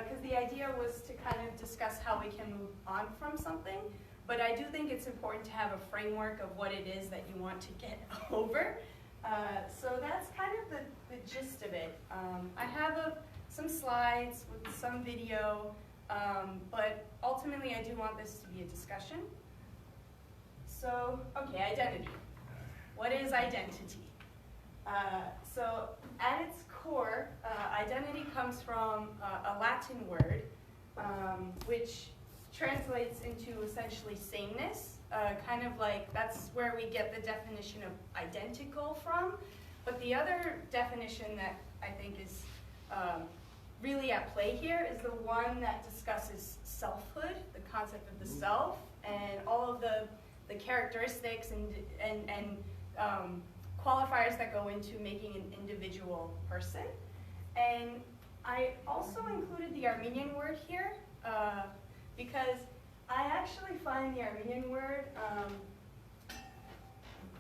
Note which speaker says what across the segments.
Speaker 1: because the idea was to kind of discuss how we can move on from something, but I do think it's important to have a framework of what it is that you want to get over. So that's kind of the gist of it. I have some slides with some video, but ultimately I do want this to be a discussion. So, okay, identity. What is identity? So at its core, identity comes from a Latin word, which translates into essentially sameness, kind of like that's where we get the definition of identical from. But the other definition that I think is really at play here is the one that discusses selfhood, the concept of the self, and all of the characteristics and qualifiers that go into making an individual person. And I also included the Armenian word here because I actually find the Armenian word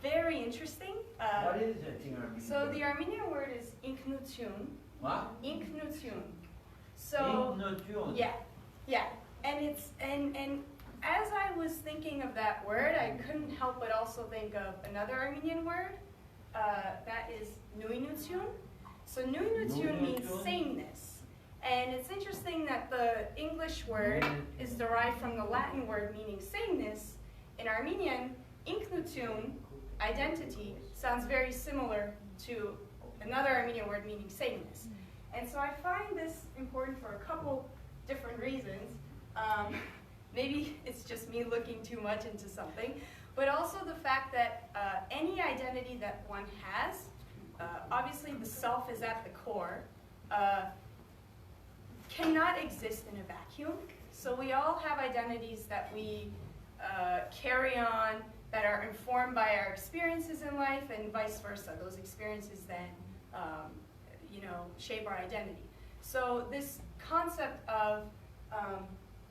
Speaker 1: very interesting.
Speaker 2: What is it in Armenian?
Speaker 1: So the Armenian word is inknutun.
Speaker 2: What?
Speaker 1: Inknutun. So
Speaker 2: Inknutun.
Speaker 1: yeah. And as I was thinking of that word, I couldn't help but also think of another Armenian word that is nuinutun. So nuinutun means sameness. And it's interesting that the English word is derived from the Latin word meaning sameness. In Armenian, inknutun, identity, sounds very similar to another Armenian word meaning sameness. And so I find this important for a couple different reasons. Maybe it's just me looking too much into something, but also the fact that any identity that one has, obviously the self is at the core, cannot exist in a vacuum. So we all have identities that we carry on that are informed by our experiences in life and vice versa. Those experiences then shape our identity. So this concept of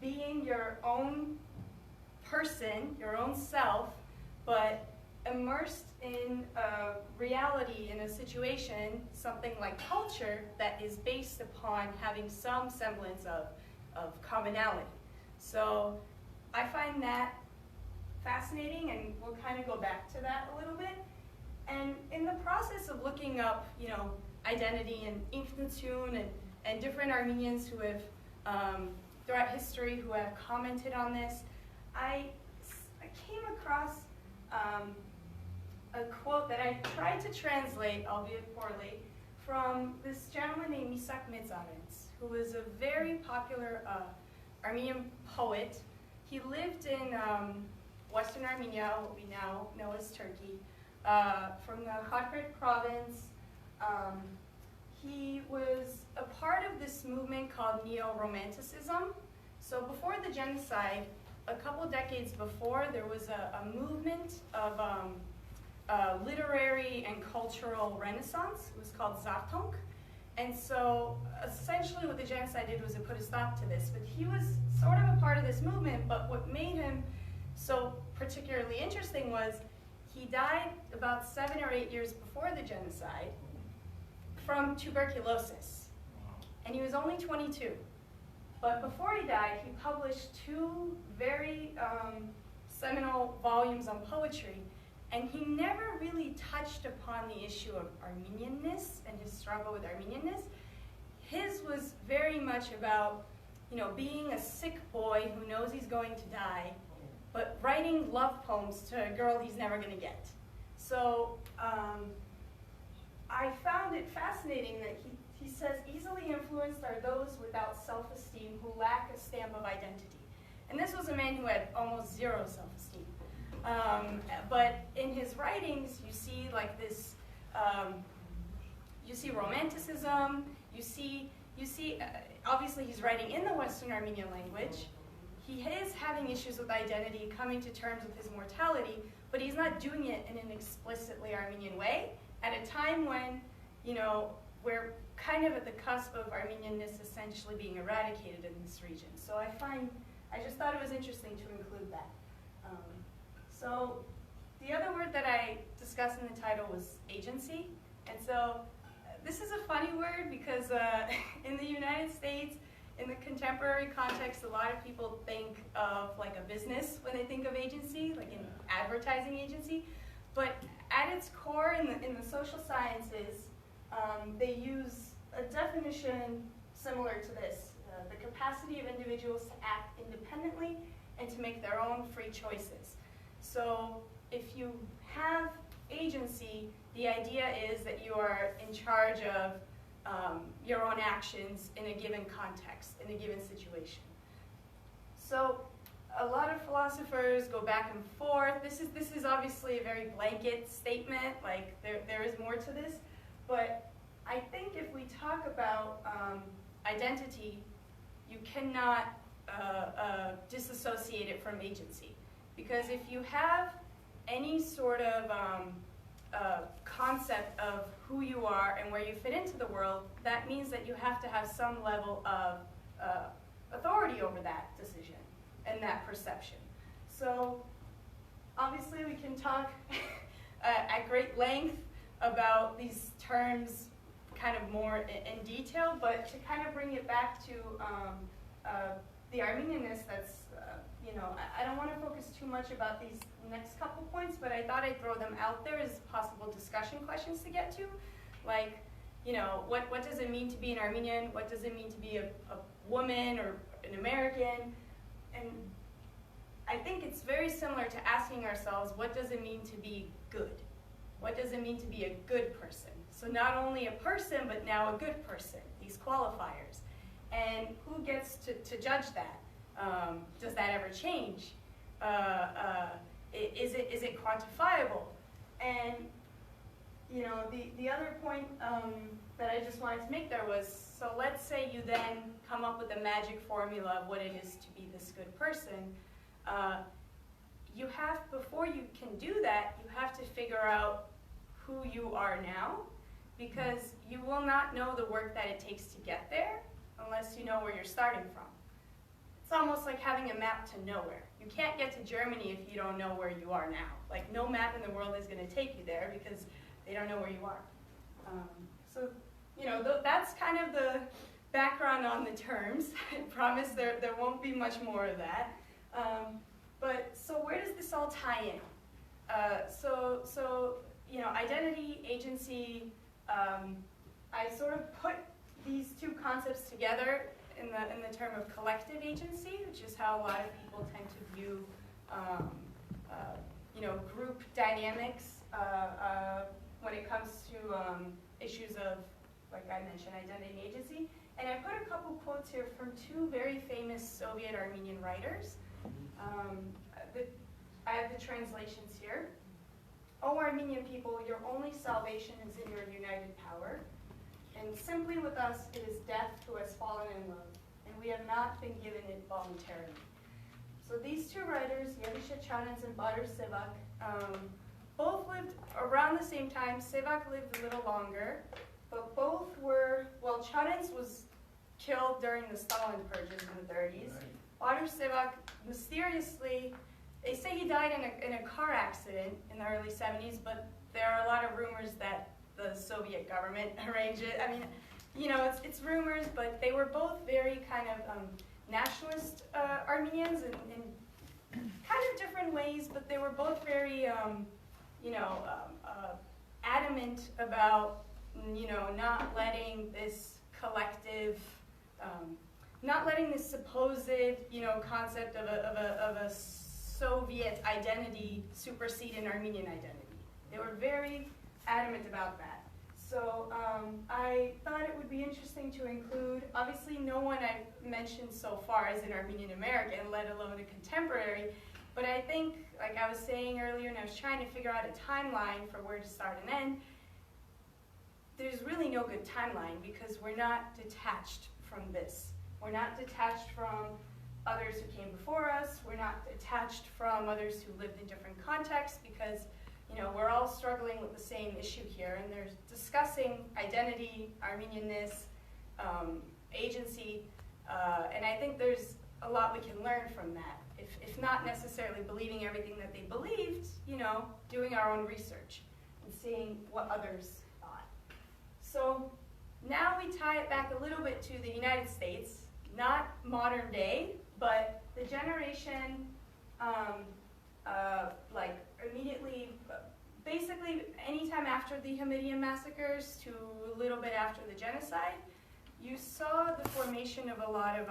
Speaker 1: being your own person, your own self, but immersed in a reality, in a situation, something like culture that is based upon having some semblance of commonality. So I find that fascinating, and we'll kind of go back to that a little bit. And in the process of looking up, identity and inknutun and different Armenians who have throughout history who have commented on this, I came across a quote that I tried to translate, albeit poorly, from this gentleman named Misak Medzarens, who was a very popular Armenian poet. He lived in Western Armenia, what we now know as Turkey, from the Kharkiv province. He was a part of this movement called Neo-Romanticism. So before the genocide, a couple decades before, there was a movement of literary and cultural renaissance. It was called Zartunk. And so essentially what the genocide did was it put a stop to this. But he was sort of a part of this movement, but what made him so particularly interesting was he died about 7 or 8 years before the genocide from tuberculosis. And he was only 22. But before he died, he published 2 very seminal volumes on poetry, and he never really touched upon the issue of Armenianness and his struggle with Armenianness. His was very much about, being a sick boy who knows he's going to die, but writing love poems to a girl he's never going to get. So I found it fascinating that he says, easily influenced are those without self-esteem who lack a stamp of identity. And this was a man who had almost zero self-esteem. But in his writings, you see like this, you see romanticism, you see obviously he's writing in the Western Armenian language. He is having issues with identity, coming to terms with his mortality, but he's not doing it in an explicitly Armenian way at a time when, we're kind of at the cusp of Armenianness essentially being eradicated in this region. So I just thought it was interesting to include that. So the other word that I discussed in the title was agency. And so this is a funny word because in the United States, in the contemporary context, a lot of people think of like a business when they think of agency, like an advertising agency. But at its core, in the social sciences, they use a definition similar to this: the capacity of individuals to act independently and to make their own free choices. So if you have agency, the idea is that you are in charge of your own actions in a given context, in a given situation. So a lot of philosophers go back and forth. This is obviously a very blanket statement, like there is more to this, but I think if we talk about identity, you cannot disassociate it from agency. Because if you have any sort of concept of who you are and where you fit into the world, that means that you have to have some level of authority over that decision and that perception. So obviously we can talk at great length about these terms kind of more in detail, but to kind of bring it back to the Armenianness, that's, I don't want to focus too much about these next couple points, but I thought I'd throw them out there as possible discussion questions to get to. Like, what does it mean to be an Armenian? What does it mean to be a woman or an American? And I think it's very similar to asking ourselves, what does it mean to be good? What does it mean to be a good person? So not only a person, but now a good person, these qualifiers. And who gets to judge that? Does that ever change? Is it quantifiable? And the other point that I just wanted to make there was, so let's say you then come up with a magic formula of what it is to be this good person. You have, before you can do that, you have to figure out who you are now, because you will not know the work that it takes to get there unless you know where you're starting from. It's almost like having a map to nowhere. You can't get to Germany if you don't know where you are now. Like, no map in the world is going to take you there because they don't know where you are. So, that's kind of the background on the terms. I promise there won't be much more of that. But so where does this all tie in? Identity, agency, I sort of put these two concepts together in the term of collective agency, which is how a lot of people tend to view group dynamics when it comes to issues of, like I mentioned, identity and agency. And I put a couple quotes here from two very famous Soviet Armenian writers. I have the translations here. "O Armenian people, your only salvation is in your united power. And simply with us, it is death who has fallen in love, and we have not been given it voluntarily." So these two writers, Chengs and Butters, both lived around the same time. Sevak lived a little longer, but both were, well, Chengs was killed during the Stalin purges in the 30s. Butters Sevak mysteriously, they say he died in a car accident in the early 70s, but there are a lot of rumors that the Soviet government arranged it. I mean, it's rumors, but they were both very kind of nationalist Armenians in kind of different ways, but they were both very, adamant about, not letting this collective, not letting this supposed, concept of a Soviet identity supersede an Armenian identity. They were very adamant about that. So I thought it would be interesting to include, obviously no one I've mentioned so far is an Armenian American, let alone a contemporary, but I think, like I was saying earlier, and I was trying to figure out a timeline for where to start and end, there's really no good timeline because we're not detached from this. We're not detached from others who came before us. We're not detached from others who lived in different contexts because we're all struggling with the same issue here, and they're discussing identity, Armenianness, agency, and I think there's a lot we can learn from that. If not necessarily believing everything that they believed, doing our own research and seeing what others thought. So now we tie it back a little bit to the United States, not modern day, but the generation like immediately, basically anytime after the Hamidian massacres to a little bit after the genocide, you saw the formation of a lot of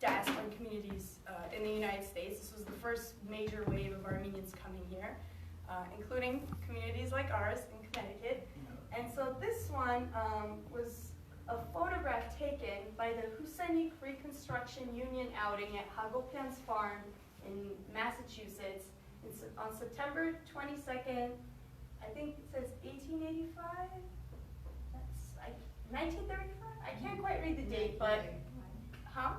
Speaker 1: diaspora communities in the United States. This was the first major wave of Armenians coming here, including communities like ours in Connecticut. And so this one was a photograph taken by the Husenik Reconstruction Union outing at Hagopian's farm in Massachusetts. It's on September 22nd, I think it says 1885? That's 1935? I can't quite read the date, but, huh?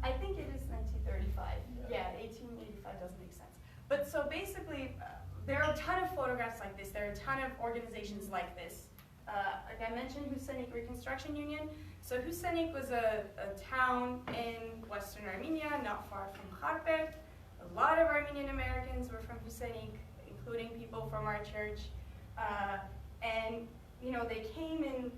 Speaker 1: I think it is 1935. Yeah, 1885 doesn't make sense. But so basically, there are a ton of photographs like this. There are a ton of organizations like this. Like I mentioned, Husenik Reconstruction Union. So Husenik was a town in Western Armenia, not far from Kharpet. A lot of Armenian Americans were from Husenik, including people from our church. And you know, they came in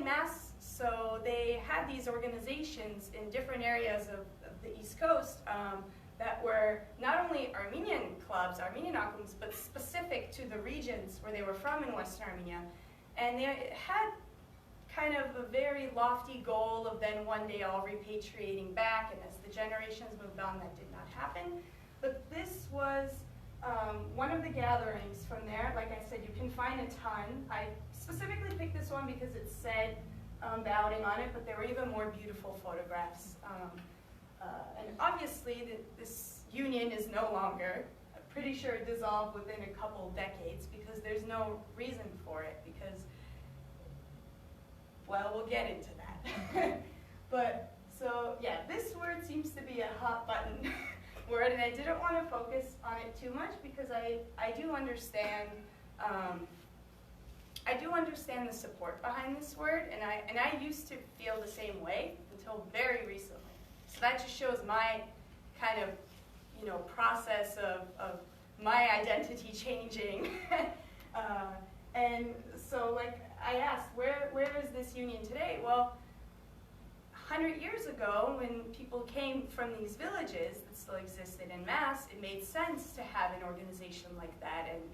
Speaker 1: mass, so they had these organizations in different areas of the East Coast that were not only Armenian clubs, Armenian aklums, but specific to the regions where they were from in Western Armenia. And they had kind of a very lofty goal of then one day all repatriating back, and as the generations moved on, that did not happen. But this was one of the gatherings from there. Like I said, you can find a ton. I specifically picked this one because it said the outing on it, but there were even more beautiful photographs. And obviously, this union is no longer. I'm pretty sure it dissolved within a couple decades because there's no reason for it because, well, we'll get into that. But, so, yeah, this word seems to be a hot button word, and I didn't want to focus on it too much because I do understand the support behind this word, and I used to feel the same way until very recently. So that just shows my kind of, you know, process of my identity changing. And so, like, I asked, where is this union today? Well, 100 years ago, when people came from these villages that still existed en masse, it made sense to have an organization like that and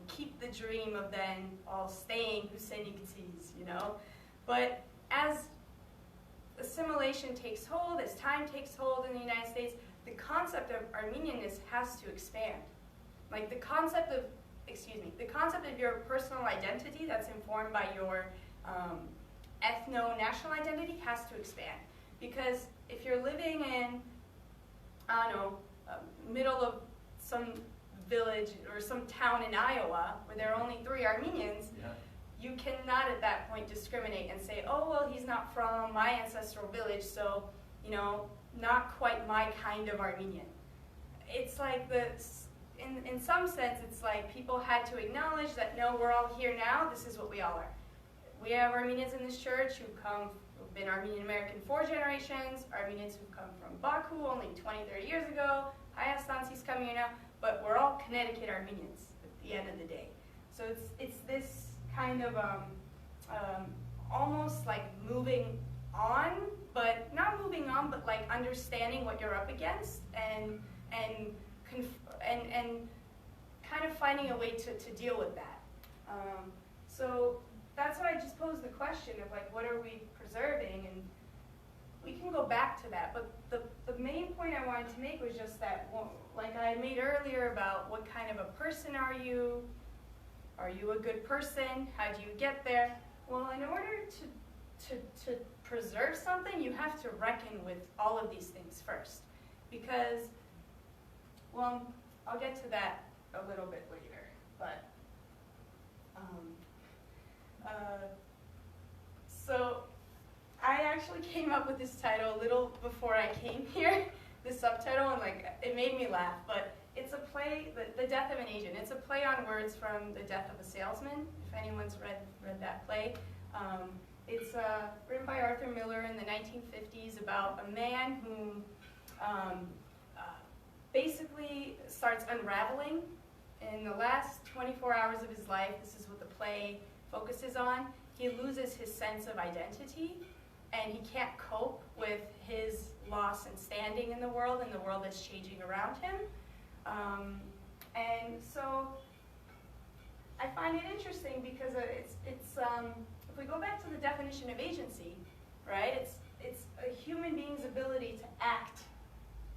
Speaker 1: keep the dream of then all staying Huseniktis, you know? But as assimilation takes hold, as time takes hold in the United States, the concept of Armenianness has to expand. Like the concept of your personal identity that's informed by your ethno-national identity has to expand. Because if you're living in, I don't know, middle of some village or some town in Iowa where there are only 3 Armenians, you cannot at that point discriminate and say, oh, well, he's not from my ancestral village, so, you know, not quite my kind of Armenian. It's like in some sense, it's like people had to acknowledge that, no, we're all here now, this is what we all are. We have Armenians in this church who've been Armenian American 4 generations, Armenians who've come from Baku only 20, 30 years ago, Hayastansis coming here now, but we're all Connecticut Armenians at the end of the day. So it's this kind of almost like moving on, but not moving on, but like understanding what you're up against and kind of finding a way to deal with that. So that's why I just posed the question of like, what are we preserving? And we can go back to that, but the main point I wanted to make was just that, like I made earlier about what kind of a person are you? Are you a good person? How do you get there? Well, in order to preserve something, you have to reckon with all of these things first. Because, well, I'll get to that a little bit later, but so I actually came up with this title a little before I came here, the subtitle, and like it made me laugh, but it's a play, The Death of an Agent. It's a play on words from The Death of a Salesman, if anyone's read that play. It's written by Arthur Miller in the 1950s about a man who basically starts unraveling in the last 24 hours of his life. This is what the play focuses on. he loses his sense of identity, and he can't cope with his loss and standing in the world that's changing around him. And so I find it interesting because if we go back to the definition of agency, right? It's a human being's ability to act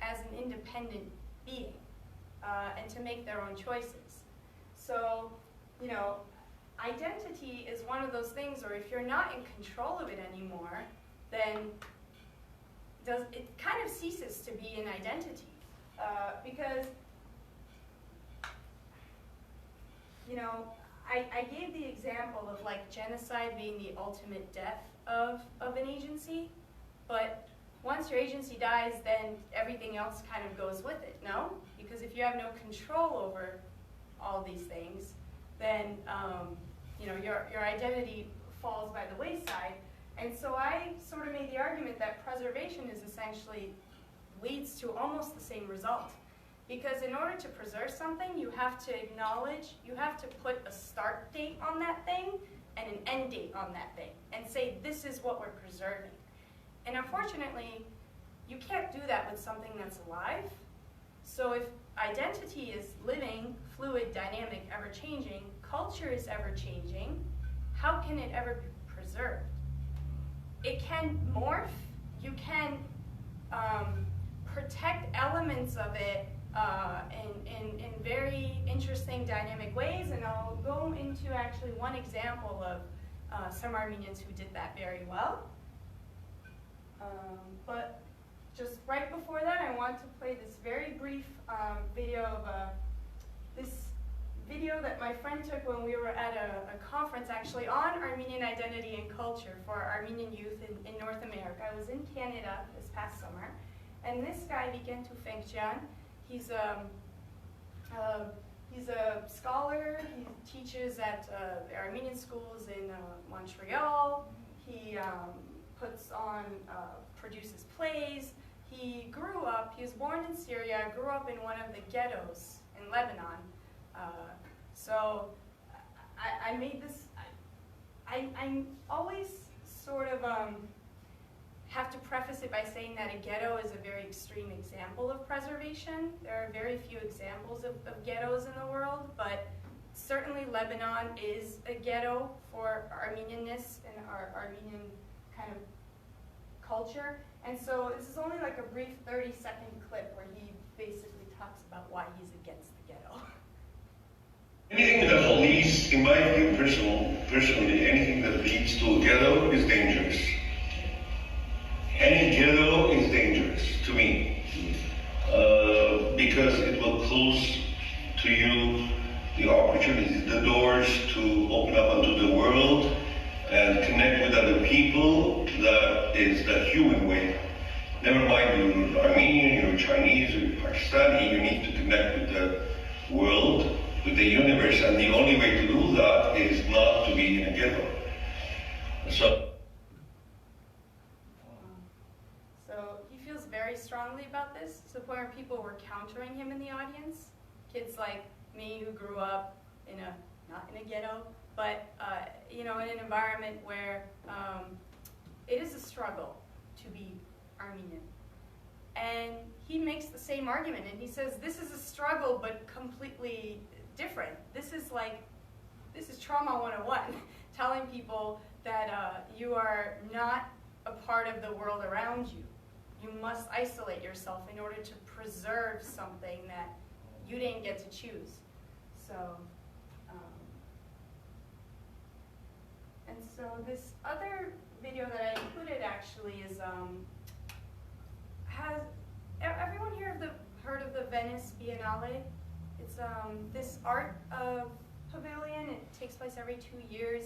Speaker 1: as an independent being and to make their own choices. So, you know, identity is one of those things where if you're not in control of it anymore, then it kind of ceases to be an identity. Because, you know, I gave the example of like genocide being the ultimate death of an agency, but once your agency dies, then everything else kind of goes with it, no? Because if you have no control over all these things, then you know, your identity falls by the wayside. And so I sort of made the argument that preservation is essentially leads to almost the same result. Because in order to preserve something, you have to acknowledge, you have to put a start date on that thing and an end date on that thing and say, this is what we're preserving. And unfortunately, you can't do that with something that's alive. So if identity is living, fluid, dynamic, ever-changing, culture is ever-changing, how can it ever be preserved? It can morph, you can protect elements of it in very interesting dynamic ways, and I'll go into actually one example of some Armenians who did that very well. But just right before that, I want to play this very brief video of this video that my friend took when we were at a conference actually on Armenian identity and culture for Armenian youth in North America. I was in Canada this past summer, and this guy, Fengjian, he's a scholar. He teaches at the Armenian schools in Montreal. He produces plays. He was born in Syria, grew up in one of the ghettos in Lebanon. So I made this, I always sort of have to preface it by saying that a ghetto is a very extreme example of preservation. There are very few examples of ghettos in the world, but certainly Lebanon is a ghetto for Armenianness and our Armenian kind of culture. And so this is only like a brief 30-second clip where he basically talks about why he's against the ghetto.
Speaker 3: Anything that leads, in my view, personally, anything that leads to a ghetto is dangerous. Any ghetto is dangerous to me because it will close to you the opportunities, the doors to open up onto the world and connect with other people. That is the human way. Never mind you're Armenian, you're Chinese, you're Pakistani, you need to connect with the world, with the universe, and the only way to do that is not to be in a ghetto. So
Speaker 1: he feels very strongly about this, to the point where people were countering him in the audience. Kids like me who grew up not in a ghetto, but you know, in an environment where it is a struggle to be Armenian. And he makes the same argument, and he says this is a struggle, but completely different. This is trauma 101, telling people that you are not a part of the world around you. You must isolate yourself in order to preserve something that you didn't get to choose. So, and so this other video that I included actually is, has everyone here heard of the Venice Biennale? It's this art pavilion. It takes place every 2 years.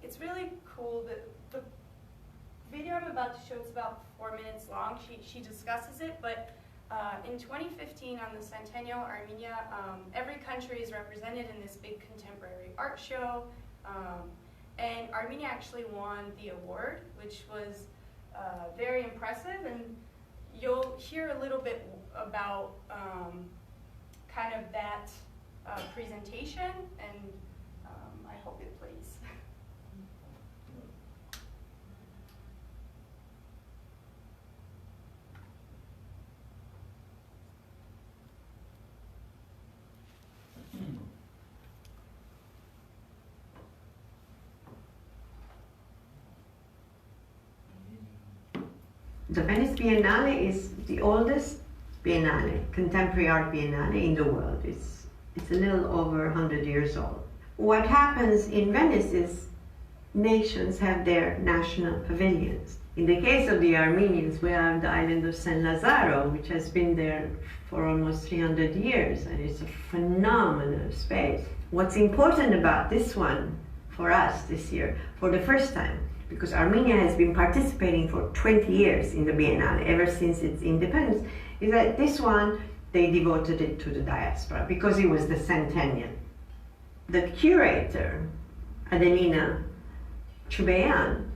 Speaker 1: It's really cool. The video I'm about to show is about 4 minutes long. She discusses it, but in 2015 on the Centennial Armenia, every country is represented in this big contemporary art show, and Armenia actually won the award, which was very impressive, and you'll hear a little bit about kind of that presentation, and I hope it plays.
Speaker 4: The Venice Biennale is the oldest biennale, contemporary art biennale in the world. It's a little over 100 years old. What happens in Venice is nations have their national pavilions. In the case of the Armenians, we have the island of San Lazzaro, which has been there for almost 300 years, and it's a phenomenal space. What's important about this one for us this year, for the first time, because Armenia has been participating for 20 years in the Biennale, ever since its independence, is that this one, they devoted it to the diaspora, because it was the centennial. The curator, Adelina Chubeyan,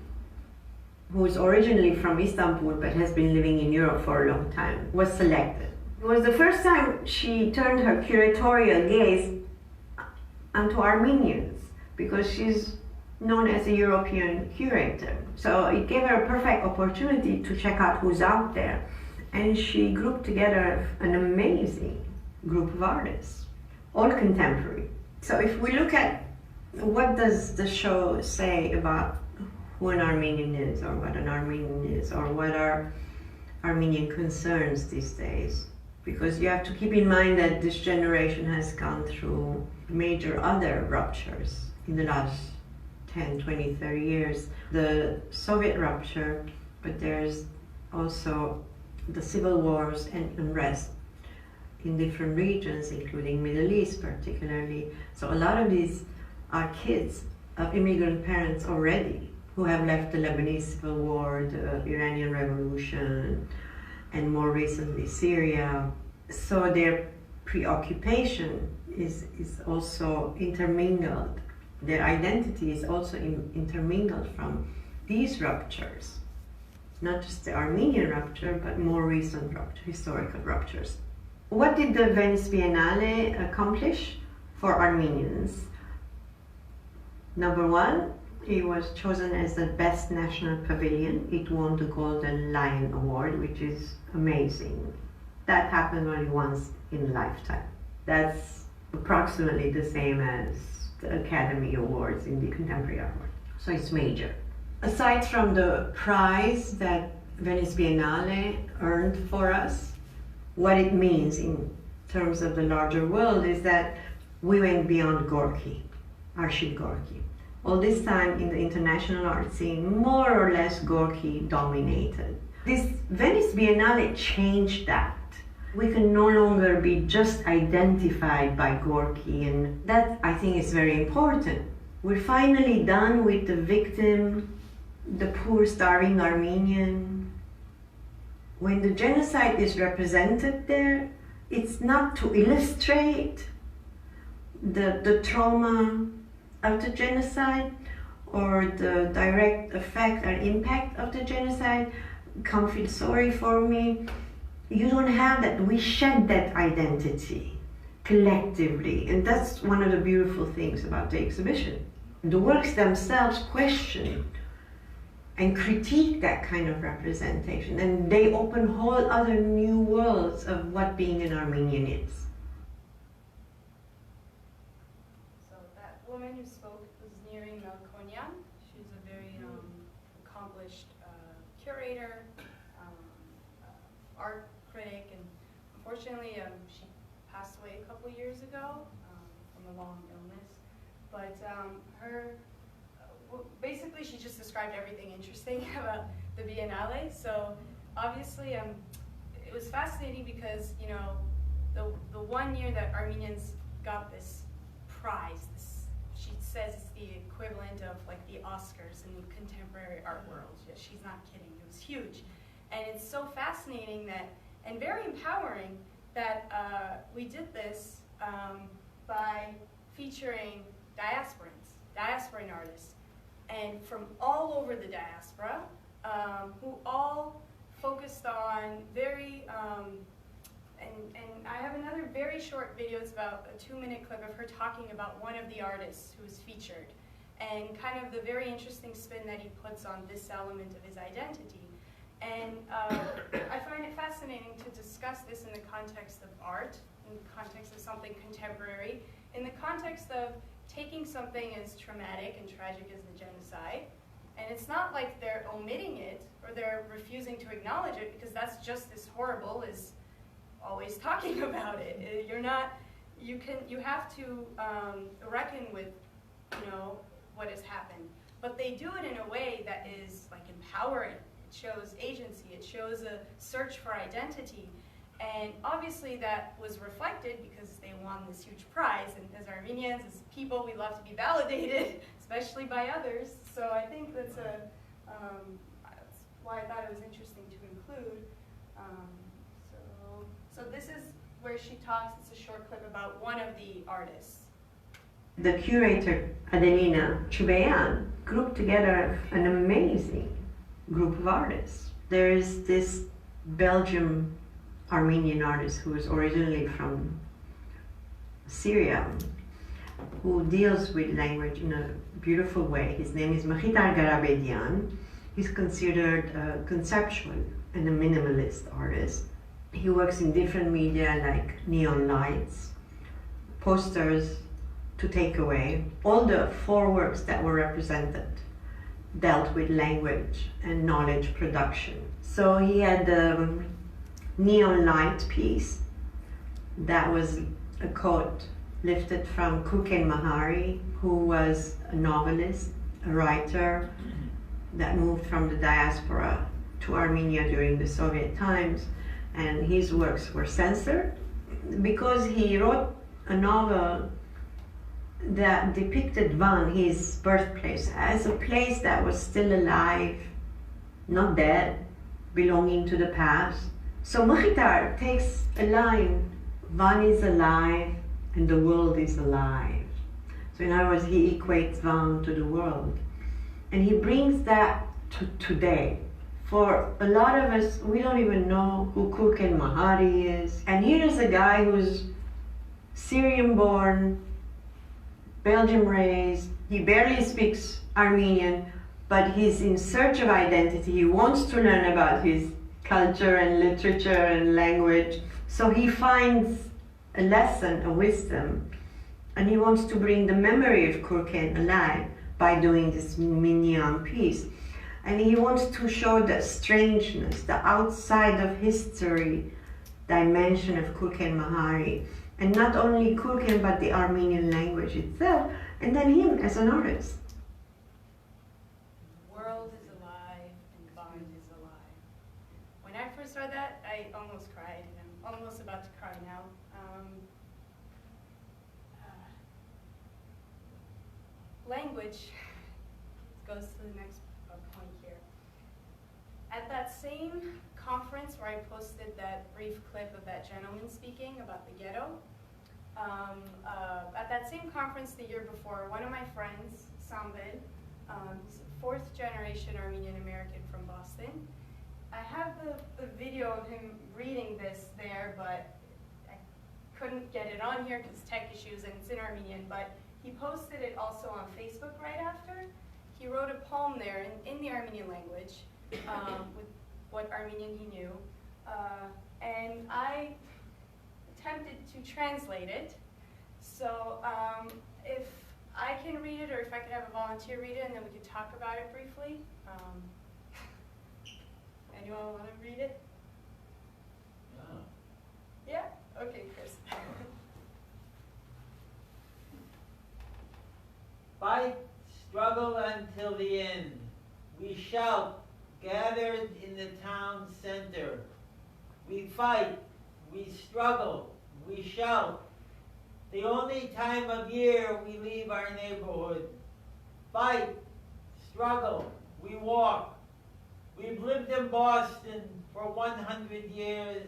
Speaker 4: who is originally from Istanbul but has been living in Europe for a long time, was selected. It was the first time she turned her curatorial gaze onto Armenians, because she's known as a European curator. So it gave her a perfect opportunity to check out who's out there. And she grouped together an amazing group of artists, all contemporary. So if we look at what does the show say about who an Armenian is, or what an Armenian is, or what are Armenian concerns these days, because you have to keep in mind that this generation has gone through major other ruptures in the last 10, 20, 30 years. The Soviet rupture, but there's also the civil wars and unrest in different regions, including Middle East particularly. So a lot of these are kids of immigrant parents already, who have left the Lebanese civil war, the Iranian revolution, and more recently Syria. So their preoccupation is also intermingled. Their identity is also intermingled from these ruptures. Not just the Armenian rupture, but more recent rupture, historical ruptures. What did the Venice Biennale accomplish for Armenians? Number one, it was chosen as the best national pavilion. It won the Golden Lion Award, which is amazing. That happened only once in a lifetime. That's approximately the same as the Academy Awards in the contemporary art world. So it's major. Aside from the prize that Venice Biennale earned for us, what it means in terms of the larger world is that we went beyond Gorky, Arshid Gorky. All this time in the international art scene, more or less Gorky dominated. This Venice Biennale changed that. We can no longer be just identified by Gorky, and that I think is very important. We're finally done with the victim, the poor starving Armenian. When the genocide is represented there, it's not to illustrate the trauma of the genocide or the direct effect or impact of the genocide. Come feel sorry for me. You don't have that. We shed that identity collectively, and that's one of the beautiful things about the exhibition. The works themselves question and critique that kind of representation, and they open whole other new worlds of what being an Armenian is.
Speaker 1: So that woman who spoke was Neri Melkonyan. She's a very accomplished curator, art critic, and unfortunately she passed away a couple years ago from a long illness. But basically she just described everything interesting about the Biennale. So obviously it was fascinating because, you know, the 1 year that Armenians got this prize, she says it's the equivalent of like the Oscars in the contemporary art world. She's not kidding, it was huge. And it's so fascinating that, and very empowering, that we did this by featuring diasporan artists, and from all over the diaspora, who all focused on very, and I have another very short video. It's about a 2-minute clip of her talking about one of the artists who was featured, and kind of the very interesting spin that he puts on this element of his identity. And I find it fascinating to discuss this in the context of art, in the context of something contemporary, in the context of taking something as traumatic and tragic as the genocide, And it's not like they're omitting it or they're refusing to acknowledge it, because that's just as horrible as always talking about it. You have to reckon with, what has happened. But they do it in a way that is like empowering. It shows agency, it shows a search for identity. And obviously that was reflected because they won this huge prize. And as Armenians, as people, we love to be validated, especially by others. So I think that's why I thought it was interesting to include. So this is where she talks. It's a short clip about one of the artists.
Speaker 4: The curator, Adelina Chubeyan, grouped together an amazing group of artists. There is this Belgian Armenian artist who is originally from Syria, who deals with language in a beautiful way. His name is Mkhitar Garabedian. He's considered a conceptual and a minimalist artist. He works in different media like neon lights, posters to take away. All the 4 works that were represented dealt with language and knowledge production. So he had the neon light piece that was a quote lifted from Kuken Mahari, who was a novelist, a writer that moved from the diaspora to Armenia during the Soviet times, and his works were censored because he wrote a novel that depicted Van, his birthplace, as a place that was still alive, not dead, belonging to the past. So Mkhitar takes a line, Van is alive and the world is alive. So in other words, he equates Van to the world. And he brings that to today. For a lot of us, we don't even know who Kuken Mahari is. And here is a guy who's Syrian-born, Belgium-raised. He barely speaks Armenian, but he's in search of identity. He wants to learn about his culture and literature and language. So he finds a lesson, a wisdom, and he wants to bring the memory of Kuken alive by doing this minyan piece. And he wants to show the strangeness, the outside of history dimension of Kuken Mahari. And not only Kuken, but the Armenian language itself, and then him as an artist.
Speaker 1: The world is alive and Van is alive. When I first read that, I almost cried, and I'm almost about to cry now. Language goes to the next point here. At that same conference where I posted that brief clip of that gentleman speaking about the ghetto, at that same conference the year before, one of my friends, Sambed, he's a 4th generation Armenian American from Boston. I have the video of him reading this there, but I couldn't get it on here because tech issues and it's in Armenian, but he posted it also on Facebook right after. He wrote a poem there in the Armenian language with what Armenian he knew. And I attempted to translate it. So if I can read it, or if I could have a volunteer read it, and then we could talk about it briefly. Anyone want to read it? Yeah? Okay, Chris.
Speaker 2: Fight, struggle until the end. We shout, gathered in the town center. We fight, we struggle, we shout. The only time of year we leave our neighborhood. Fight, struggle, we walk. We've lived in Boston for 100 years,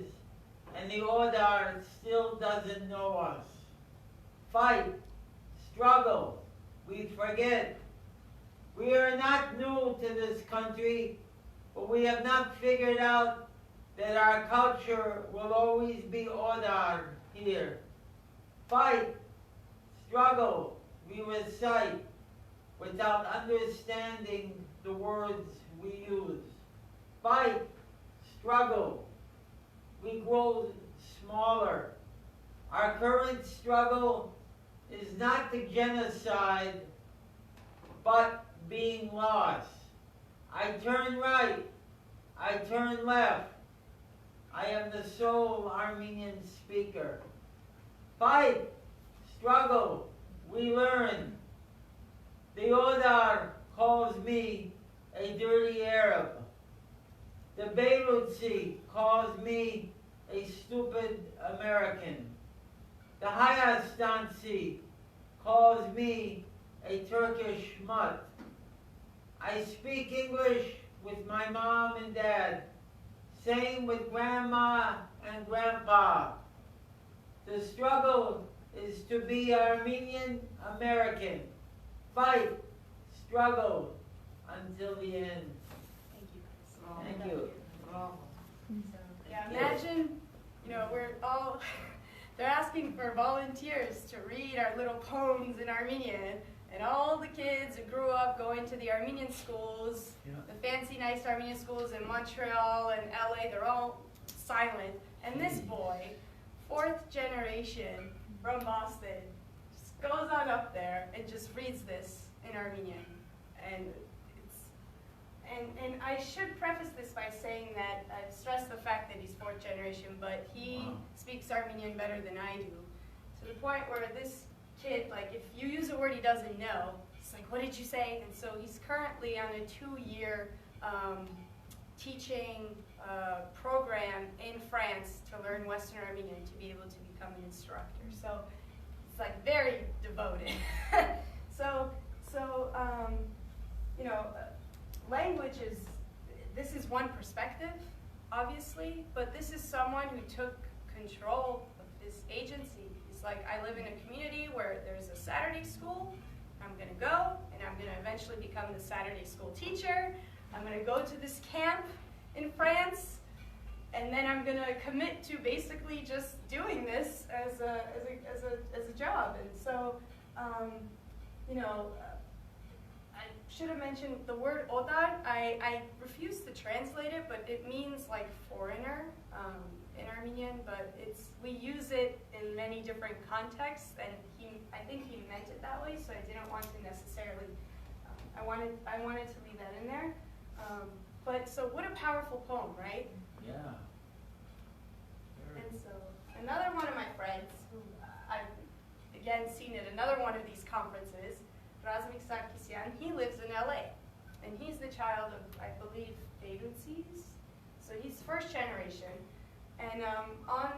Speaker 2: and the Odar still doesn't know us. Fight, struggle, we forget. We are not new to this country, but we have not figured out that our culture will always be Odar here. Fight, struggle, we recite without understanding the words we use. Fight, struggle, we grow smaller. Our current struggle is not the genocide, but being lost. I turn right. I turn left. I am the sole Armenian speaker. Fight, struggle, we learn. The Odar calls me a dirty Arab. The Beirutsi calls me a stupid American. The Hayastansi calls me a Turkish mutt. I speak English with my mom and dad. Same with grandma and grandpa. The struggle is to be Armenian American. Fight, struggle until the end.
Speaker 1: Thank you.
Speaker 2: Thank you.
Speaker 1: Yeah, imagine, they're asking for volunteers to read our little poems in Armenian, and all the kids who grew up going to the Armenian schools, the fancy, nice Armenian schools in Montreal and LA, they're all silent. And this boy, 4th generation from Boston, just goes on up there and just reads this in Armenian. And I should preface this by saying that I've stressed the fact that he's 4th generation, but he speaks Armenian better than I do. To the point where this kid, like, if you use a word he doesn't know, he's like, what did you say? And so he's currently on a 2-year teaching program in France to learn Western Armenian to be able to become an instructor. So it's like very devoted. Language this is one perspective, obviously, but this is someone who took control of his agency. He's like, I live in a community where there's a Saturday school. I'm going to go, and I'm going to eventually become the Saturday school teacher. I'm going to go to this camp in France, and then I'm going to commit to basically just doing this as a job. And so, I should have mentioned the word odar. I refuse to translate it, but it means like foreigner in Armenian, but we use it in many different contexts, and I think he meant it that way, so I didn't want to necessarily, I wanted to leave that in there. So what a powerful poem, right?
Speaker 2: Yeah.
Speaker 1: And so another one of my friends, who I've again seen at another one of these conferences, Sarkisyan, he lives in LA, and he's the child of, I believe, Beirutsis. So he's 1st generation, and on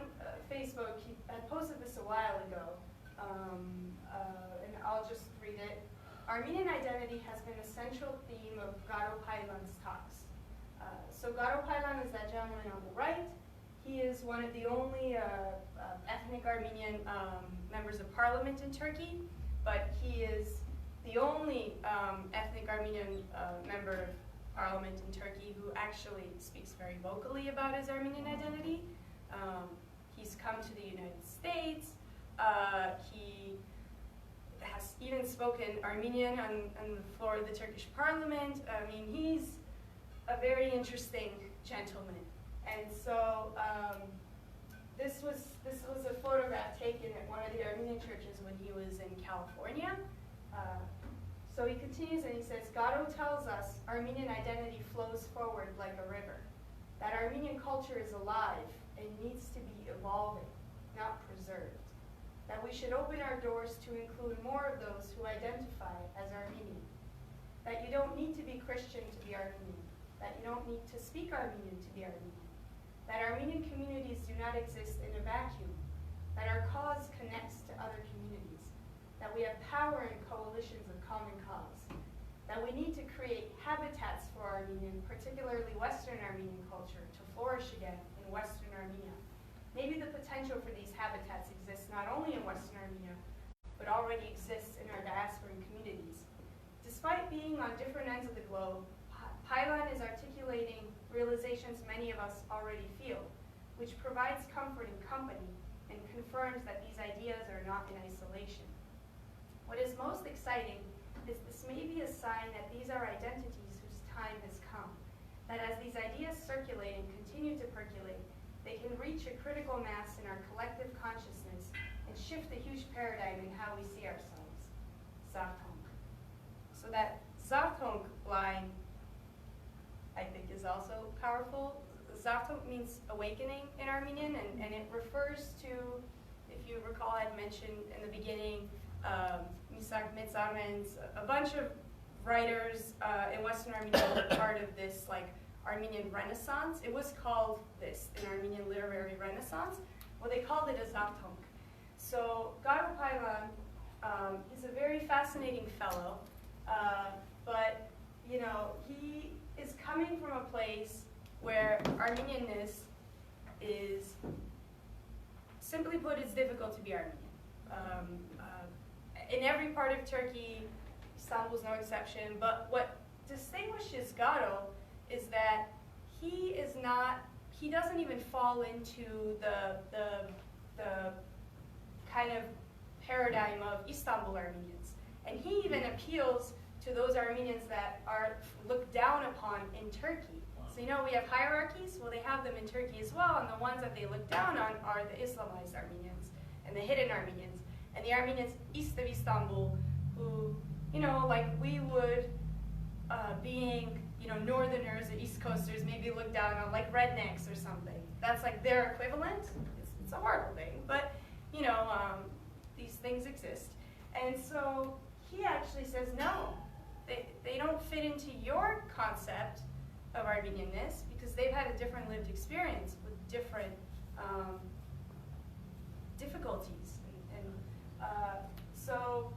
Speaker 1: Facebook, I posted this a while ago, and I'll just read it. Armenian identity has been a central theme of Garo Paylan's talks. So Garo Paylan is that gentleman on the right. He is one of the only ethnic Armenian members of parliament in Turkey, but he is the only ethnic Armenian member of parliament in Turkey who actually speaks very vocally about his Armenian identity. He's come to the United States. He has even spoken Armenian on the floor of the Turkish parliament. I mean, he's a very interesting gentleman. And so this was a photograph taken at one of the Armenian churches when he was in California. So he continues and he says, Garo tells us Armenian identity flows forward like a river, that Armenian culture is alive and needs to be evolving, not preserved, that we should open our doors to include more of those who identify as Armenian, that you don't need to be Christian to be Armenian, that you don't need to speak Armenian to be Armenian, that Armenian communities do not exist in a vacuum, that our cause connects to other communities, that we have power in coalitions of common cause, that we need to create habitats for Armenian, particularly Western Armenian culture, to flourish again in Western Armenia. Maybe the potential for these habitats exists not only in Western Armenia, but already exists in our diasporan communities. Despite being on different ends of the globe, Paylan is articulating realizations many of us already feel, which provides comfort and company and confirms that these ideas are not in isolation. What is most exciting is this may be a sign that these are identities whose time has come, that as these ideas circulate and continue to percolate, they can reach a critical mass in our collective consciousness and shift a huge paradigm in how we see ourselves. Zartonk. So that Zartonk line is also powerful. Zaftonk means awakening in Armenian, and it refers to, if you recall, I'd mentioned in the beginning, Misak Mitzarmens, a bunch of writers in Western Armenia were part of this like Armenian Renaissance. It was called this, an Armenian literary Renaissance. Well, they called it a Zaftonk. So Garo Pailan, he's a very fascinating fellow, but you know, he is coming from a place where Armenianness is, simply put, it's difficult to be Armenian. In every part of Turkey, Istanbul's no exception, but what distinguishes Garo is that he doesn't even fall into the kind of paradigm of Istanbul Armenians. And he even appeals to those Armenians that are looked down upon in Turkey. So you know we have hierarchies, well they have them in Turkey as well, and the ones that they look down on are the Islamized Armenians and the hidden Armenians, and the Armenians east of Istanbul who, you know, like we would, being, you know, northerners or east coasters maybe look down on like rednecks or something. That's like their equivalent. It's a horrible thing, but you know, these things exist. And so he actually says no, they don't fit into your concept of Armenianness because they've had a different lived experience with different difficulties. So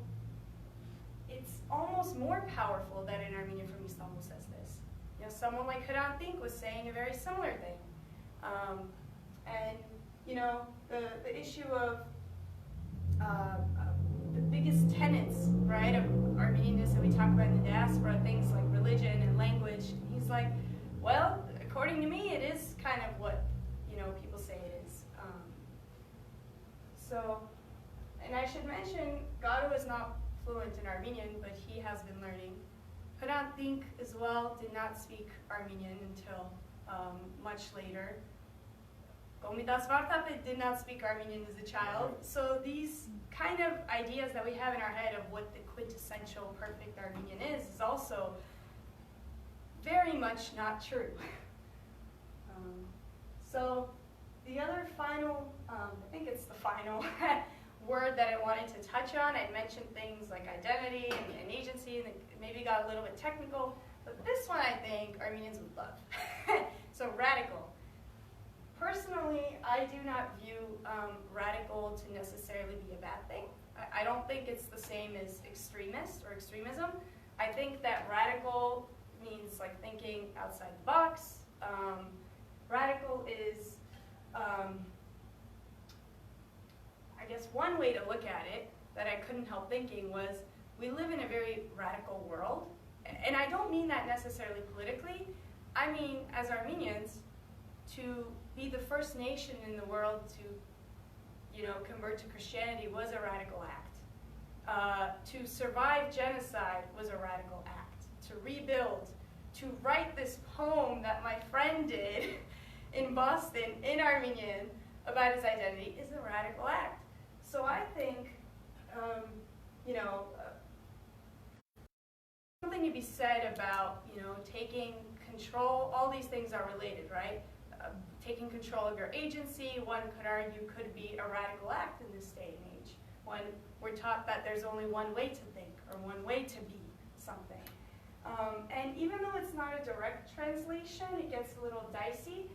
Speaker 1: it's almost more powerful that an Armenian from Istanbul says this. You know, someone like Hrant Dink was saying a very similar thing. And you know, the issue of the biggest tenets, right, of Armenianness that we talk about in the diaspora, things like religion and language. And he's like, well, according to me, it is kind of what, you know, people say it is. So, and I should mention, Garo is not fluent in Armenian, but he has been learning. Hrant Dink as well did not speak Armenian until much later. Komitas Vartapet did not speak Armenian as a child. So these kind of ideas that we have in our head of what the quintessential perfect Armenian is also very much not true. So the other final, I think it's the final word that I wanted to touch on, I mentioned things like identity and agency, and it maybe got a little bit technical, but this one I think Armenians would love. So radical. Personally, I do not view radical to necessarily be a bad thing. I don't think it's the same as extremist or extremism. I think that radical means like thinking outside the box. Radical is, I guess one way to look at it that I couldn't help thinking was we live in a very radical world. And I don't mean that necessarily politically. I mean, as Armenians, to be the first nation in the world to, you know, convert to Christianity was a radical act. To survive genocide was a radical act. To rebuild, to write this poem that my friend did in Boston in Armenian about his identity is a radical act. So I think, you know, something to be said about, you know, taking control. All these things are related, right? Taking control of your agency, one could argue, could be a radical act in this day and age, when we're taught that there's only one way to think or one way to be something. And even though it's not a direct translation, it gets a little dicey.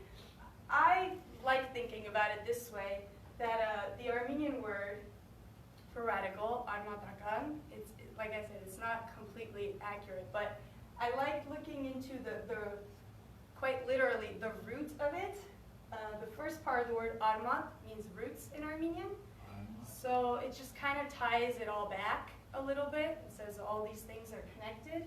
Speaker 1: I like thinking about it this way, that the Armenian word for radical, armatakan, like I said, it's not completely accurate, but I like looking into the quite literally, the root of it. The first part of the word armat means roots in Armenian. So it just kind of ties it all back a little bit. It says all these things are connected.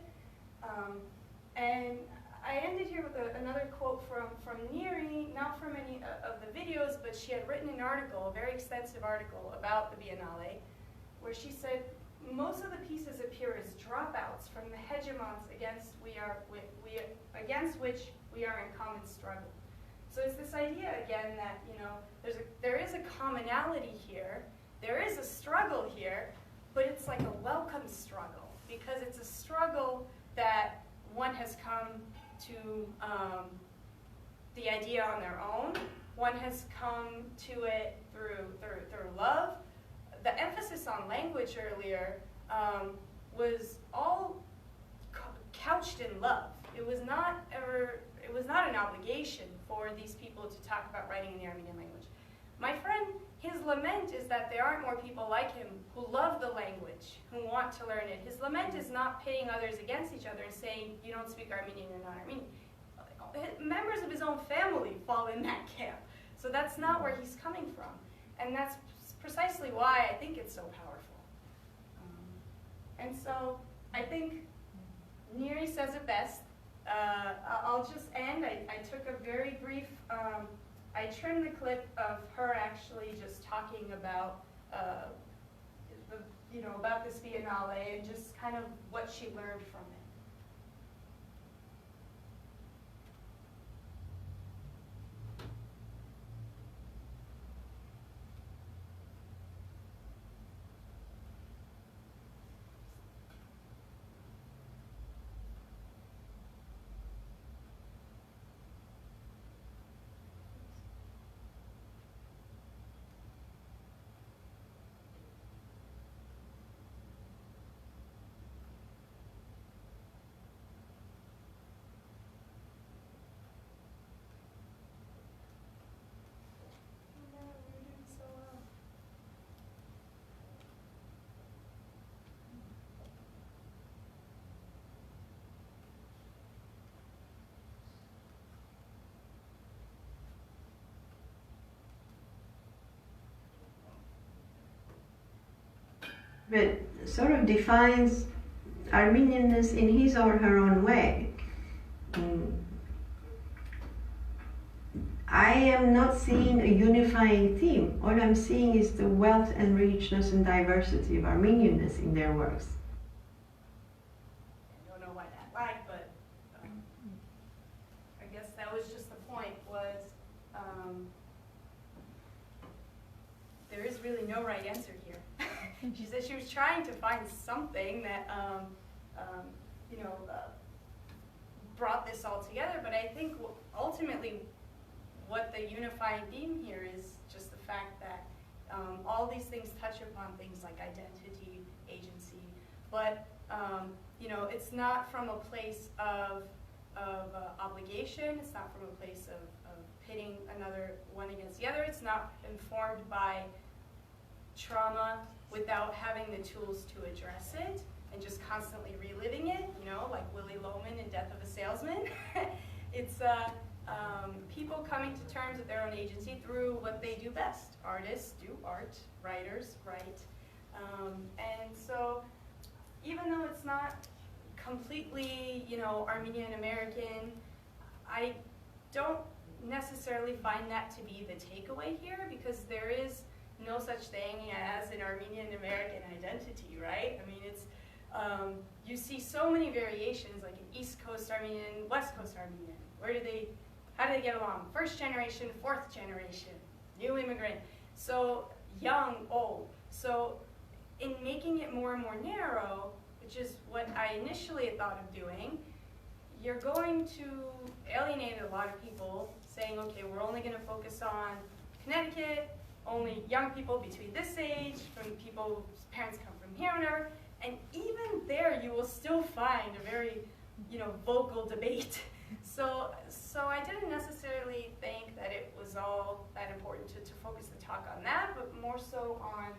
Speaker 1: And I ended here with another quote from Neri, not from any of the videos, but she had written an article, a very extensive article about the Biennale, where she said, most of the pieces appear as dropouts from the hegemons against which we are in common struggle. So it's this idea again that, you know, there is a commonality here, there is a struggle here, but it's like a welcome struggle because it's a struggle that one has come to the idea on their own. One has come to it through love. The emphasis on language earlier was all couched in love. It was not an obligation for these people to talk about writing in the Armenian language. My friend, his lament is that there aren't more people like him who love the language, who want to learn it. His lament is not pitting others against each other and saying, you don't speak Armenian, you're not Armenian. Members of his own family fall in that camp. So that's not where he's coming from. And that's precisely why I think it's so powerful. And so I think Neri says it best. I'll just end. I took a very brief, I trimmed the clip of her actually just talking about, about this Biennale and just kind of what she learned from it.
Speaker 4: But sort of defines Armenianness in his or her own way. I am not seeing a unifying theme. All I'm seeing is the wealth and richness and diversity of Armenianness in their works.
Speaker 1: I don't know why that lagged, but I guess that was just the point, was there is really no right answer here. She said she was trying to find something that brought this all together, but I think ultimately what the unifying theme here is just the fact that all these things touch upon things like identity, agency, but it's not from a place of obligation. It's not from a place of pitting another one against the other. It's not informed by trauma without having the tools to address it and just constantly reliving it, like Willie Loman in Death of a Salesman. It's people coming to terms with their own agency through what they do best. Artists do art, writers write. And so even though it's not completely, Armenian American, I don't necessarily find that to be the takeaway here, because there is no such thing as an Armenian American identity, right? I mean, it's you see so many variations, like an East Coast Armenian, West Coast Armenian. How do they get along? First generation, fourth generation, new immigrant. So young, old. So in making it more and more narrow, which is what I initially had thought of doing, you're going to alienate a lot of people, saying, okay, we're only going to focus on Connecticut, only young people between this age, from people whose parents come from here, whatever. And even there, you will still find a very, vocal debate. So I didn't necessarily think that it was all that important to focus the talk on that, but more so on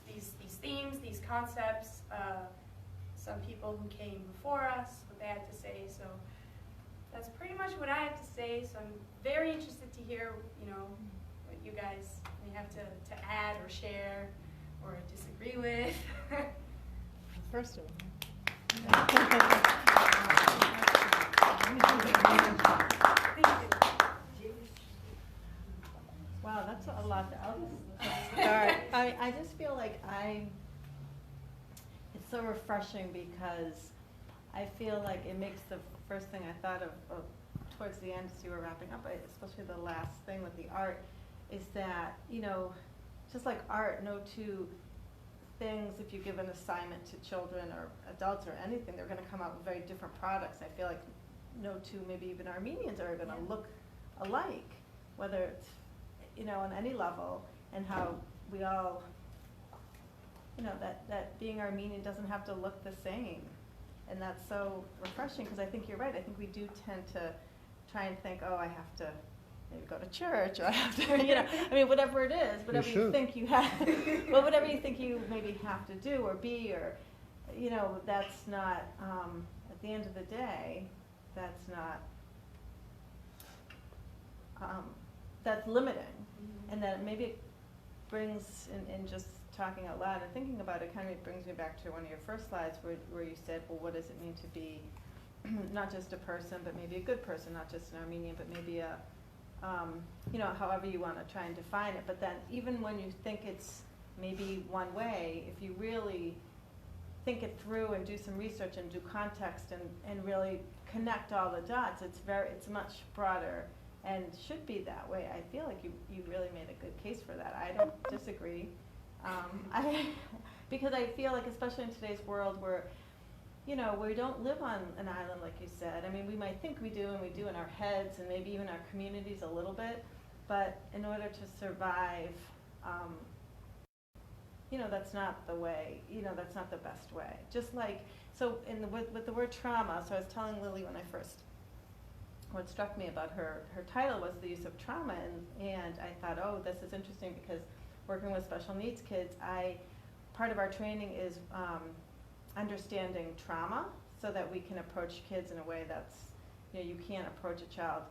Speaker 1: these themes, these concepts, some people who came before us, what they had to say. So that's pretty much what I have to say. So I'm very interested to hear, what you guys may have to add or share or disagree with.
Speaker 5: First of all. Wow, that's a lot to start. I just feel like it's so refreshing, because I feel like it makes the first thing I thought of towards the end as you were wrapping up, especially the last thing with the art, is that, just like art, no two things, if you give an assignment to children or adults or anything, they're going to come out with very different products. I feel like no two, maybe even Armenians are going to look alike, whether it's, on any level, and how we all, that being Armenian doesn't have to look the same. And that's so refreshing, because I think you're right. I think we do tend to try and think, oh, I have to maybe go to church, or I have to, whatever it is, whatever you think you have, well, whatever you think you maybe have to do or be, or, that's not, at the end of the day, that's not, that's limiting. Mm-hmm. And that maybe it brings, in just talking out loud and thinking about it, kind of brings me back to one of your first slides where you said, well, what does it mean to be not just a person, but maybe a good person, not just an Armenian, but maybe a, however you want to try and define it. But then even when you think it's maybe one way, if you really think it through and do some research and do context and really connect all the dots, it's much broader and should be that way. I feel like you really made a good case for that. I don't disagree. Because I feel like, especially in today's world where, we don't live on an island, like you said. We might think we do, and we do in our heads, and maybe even our communities a little bit, but in order to survive, that's not the way, that's not the best way. Just like, so with the word trauma, so I was telling Lily what struck me about her title was the use of trauma, and I thought, oh, this is interesting, because working with special needs kids, part of our training is understanding trauma, so that we can approach kids in a way that's, you can't approach a child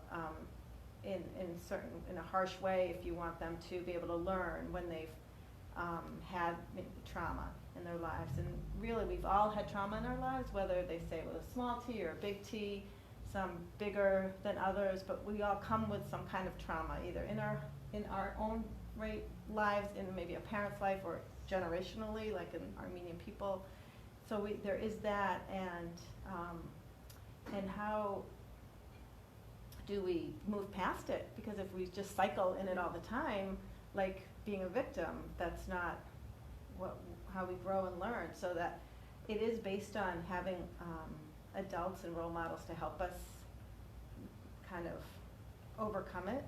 Speaker 5: in a harsh way if you want them to be able to learn when they've had maybe trauma in their lives. And really, we've all had trauma in our lives, whether they say with a small t or a big T, some bigger than others, but we all come with some kind of trauma, either in our own lives, in maybe a parent's life, or generationally, like in Armenian people. So there is that, and how do we move past it? Because if we just cycle in it all the time, like being a victim, that's not how we grow and learn. So that it is based on having adults and role models to help us kind of overcome it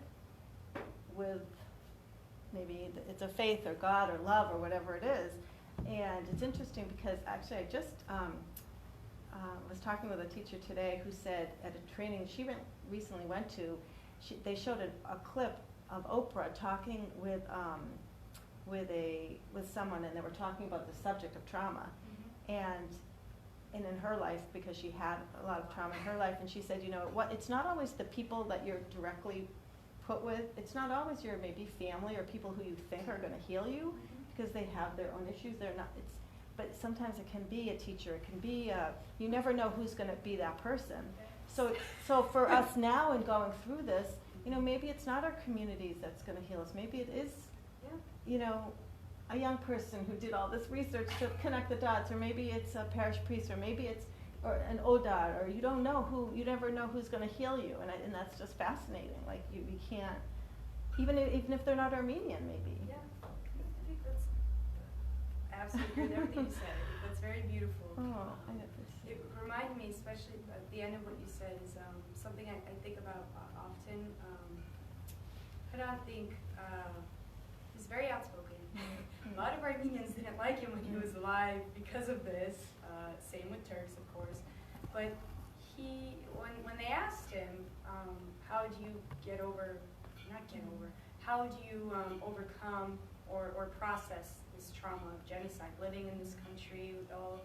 Speaker 5: with, maybe it's a faith or God or love or whatever it is. And it's interesting because actually I just was talking with a teacher today who said at a training she recently went to, they showed a clip of Oprah talking with someone, and they were talking about the subject of trauma. Mm-hmm. and in her life, because she had a lot of trauma in her life, and she said, it's not always the people that you're directly put with. It's not always your maybe family or people who you think are going to heal you, because they have their own issues. They're not. But sometimes it can be a teacher. It can be you never know who's going to be that person. So for us now in going through this, maybe it's not our communities that's going to heal us. Maybe it is, a young person who did all this research to connect the dots, or maybe it's a parish priest, or maybe it's an odar, or you never know who's going to heal you, and that's just fascinating. Like you can't, even if they're not Armenian, maybe.
Speaker 1: Yeah, I think that's absolutely with everything you said. I think that's very beautiful.
Speaker 5: Oh, I know this.
Speaker 1: It reminded me, especially at the end of what you said, is something I think about often. I think he's very outspoken. A lot of Armenians didn't like him when he was alive because of this. Same with Turks, of course. But when they asked him, how do you how do you overcome or process this trauma of genocide, living in this country with all,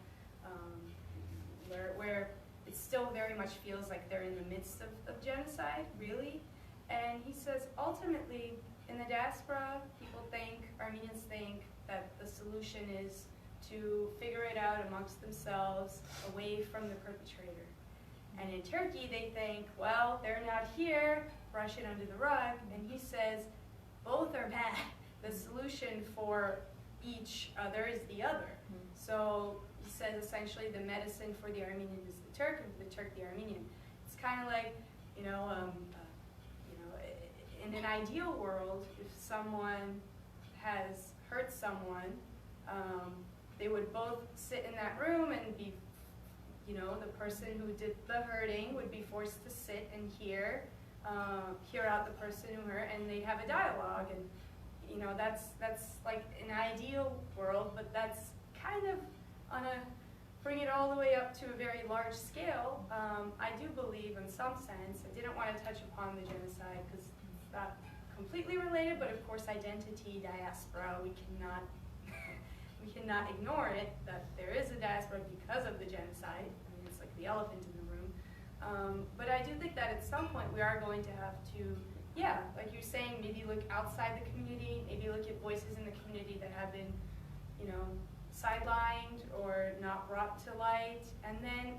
Speaker 1: where it still very much feels like they're in the midst of genocide, really? And he says, ultimately, in the diaspora, Armenians think that the solution is to figure it out amongst themselves, away from the perpetrator. And in Turkey, they think, well, they're not here, brush it under the rug. And he says, both are bad. The solution for each other is the other. So he says, essentially, the medicine for the Armenian is the Turk, and for the Turk, the Armenian. It's kind of like, in an ideal world, if someone has hurt someone, they would both sit in that room and be you know, the person who did the hurting would be forced to sit and hear out the person who hurt, and they'd have a dialogue. And you know, that's like an ideal world, but that's kind of on a bring it all the way up to a very large scale. I do believe, in some sense, I didn't want to touch upon the genocide because it's not completely related, but of course, identity, diaspora, we cannot we cannot ignore it, that there is a diaspora because of the genocide. I mean, it's like the elephant in the room. But I do think that at some point we are going to have to, yeah, like you're saying, maybe look outside the community, maybe look at voices in the community that have been, you know, sidelined or not brought to light, and then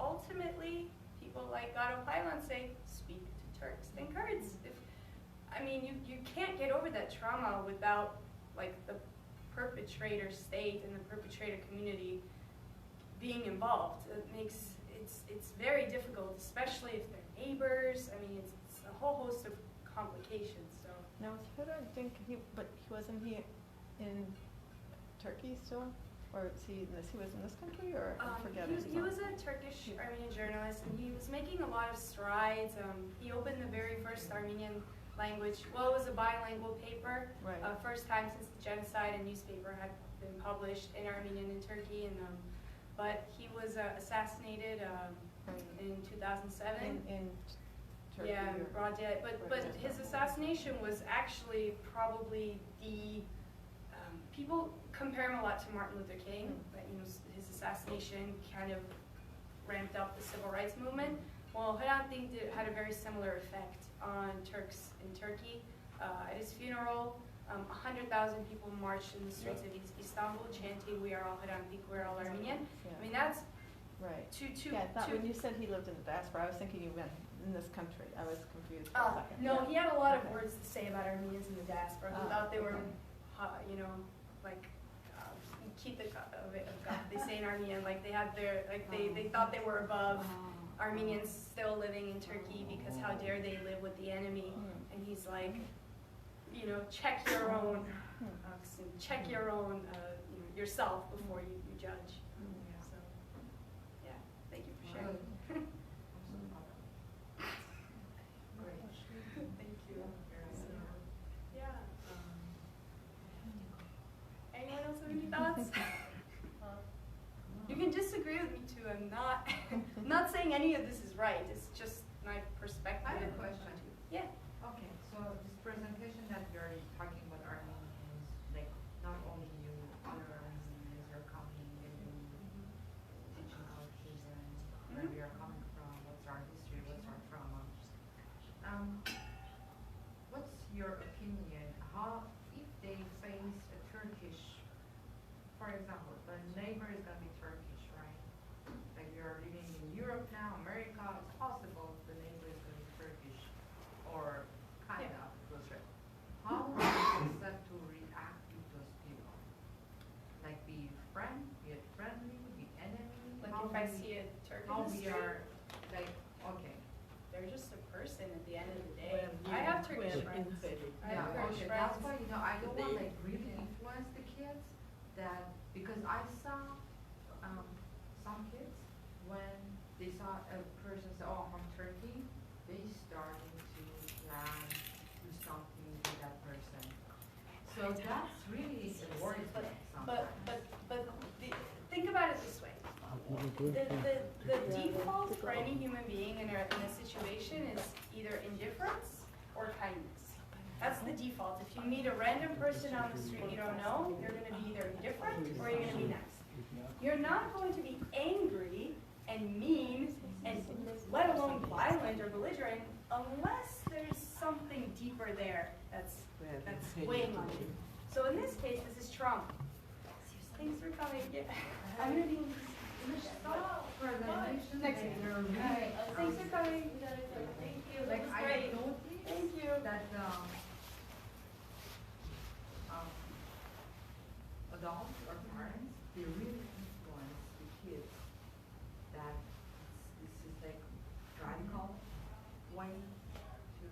Speaker 1: ultimately people like Gado Paylan say, speak to Turks and Kurds. I mean, you can't get over that trauma without like the perpetrator state and the perpetrator community being involved. It makes it's very difficult, especially if they're neighbors. I mean, it's a whole host of complications. So
Speaker 5: now, I think but wasn't he in Turkey still, or he was in this country, or I'm forgetting?
Speaker 1: He was a Turkish Armenian journalist, and he was making a lot of strides. He opened the very first Armenian Language. Well, it was a bilingual paper. Right. First time since the genocide, a newspaper had been published in Armenian in Turkey, and but he was assassinated in 2007.
Speaker 5: In Turkey.
Speaker 1: Yeah, broad day. But his assassination was actually probably the people compare him a lot to Martin Luther King. But you know, his assassination kind of ramped up the civil rights movement. Well, Hrant Dink had a very similar effect on Turks in Turkey. At his funeral, 100,000 people marched in the streets of Istanbul chanting, "We are all Hrant Dink, we are all Armenian." I mean, that's
Speaker 5: right. Yeah, I thought when you said he lived in the diaspora, I was thinking you meant in this country. I was confused for a second.
Speaker 1: No, he had a lot of words to say about Armenians in the diaspora. He thought they were, you know, like, keep the they say in Armenian, like they had their, like they thought they were above Armenians still living in Turkey because how dare they live with the enemy. And he's like, you know, check your own, check your own, you know, yourself before you judge. So, yeah, thank you for sharing. Thank you. So, yeah. Anyone else have any thoughts? You can disagree with me too. I'm not saying any of this is right. It's just my perspective.
Speaker 6: I have a question.
Speaker 1: Yeah.
Speaker 6: Okay, so this presentation that you're talking about Armenians, like not only you, other Armenians are coming and teaching our children where we are coming from, what's our history, what's our trauma. What's your opinion? How, if they face a Turkish, for example, the neighbor is going to be Turkish, right? Like we are living in Europe now, America, it's possible the neighbor is going to be Turkish or kind of close. How do you expect to react with those people? Like be friendly, be enemy?
Speaker 1: Like
Speaker 6: how
Speaker 1: if I see a Turk
Speaker 6: how
Speaker 1: in the
Speaker 6: we
Speaker 1: street,
Speaker 6: are like okay.
Speaker 1: they're just a person at the end of the day. I have Turkish friends.
Speaker 6: Yeah, okay. That's why I don't want like really influence the kids that because I saw some kids when they saw a person say, "Oh, I'm from Turkey," they started to plan do something with that person. So that's really a worry for them sometimes.
Speaker 1: But think about it this way. The default for any human being in a situation is either indifference or kindness. That's the default. If you meet a random person on the street you don't know, you're going to be either indifferent or you're going to be nice. You're not going to be angry and mean and let alone violent or belligerent unless there's something deeper there that's weighing on you. So in this case, this is trauma. Thanks for coming. Yeah. I'm going to be next week. Thanks for coming. Thank you.
Speaker 6: Like
Speaker 1: That was
Speaker 6: I
Speaker 1: great.
Speaker 6: noticed
Speaker 1: Thank you.
Speaker 6: that adults or parents, they really influence the kids that this is like radical way to